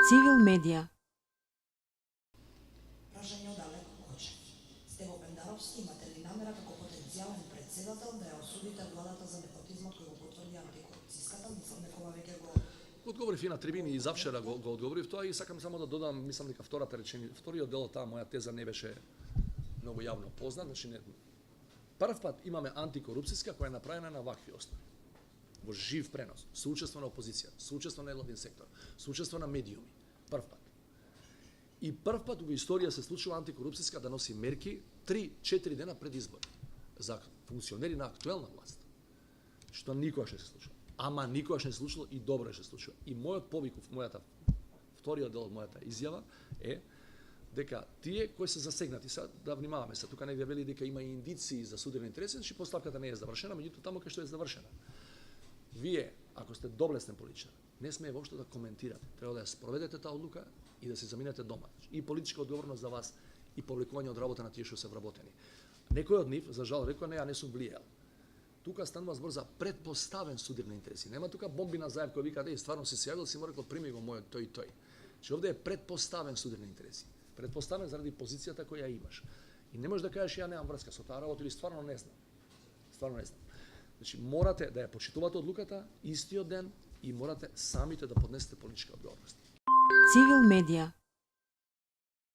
Civil Media. Praženje od daleko hoće. Stevo Pendarovski, imate li namjera kako potencijalni predsjedatelj da je osudite vladata za nepotizma koji potvrdi antikorupcijska mislim nekova veke go... Odgovorив и на трибини и завчера го одговорив тоа и сакам само да додам, мислам дека вториот дел од таа моја теза не беше многу јавно познат, значи не прв пат имаме антикорупцијска која е направена на вакви основи. Во жив пренос, соучество на опозиција, соучество на невладин сектор, соучество на медиуми, прв пат. И прв пат во историја се случува антикорупцијска да носи мерки 3-4 дена пред избори за функционери на актуелна власт. Што никогаш не се случува. Ама никогаш не се случило и добро се случува. И мојот повиков, вториот дел од мојата изјава е дека тие кои се засегнати, да внимаваме, тука негде вели дека има и индиции за судени интереси, значи поставката не е завршена, меѓутоа таму кај што е завршена. Вие, ако сте доблесен политичар, не смее воопшто да коментирате. Треба да ја спроведете таа одлука и да се заминете дома. И политичка одговорност за вас и повлекување од работа на тие што се вработени. Некој од нив, за жал, рекоа не, ја не сум влијал. Тука станува збор за предпоставен судирни интереси. Нема тука бомби на зајав кој вика, стварно си се јавил, си му рекло прими го мојот тој и тој. Че овде е предпоставен судирни интереси. Предпоставен заради позицијата која имаш. И не можеш да кажеш ја немам врска со таа работа или стварно не знам. Стварно не знам. Значи морате да ја почитувате одлуката истиот ден и морате самите да поднесете политичка одговорност. Civil Media.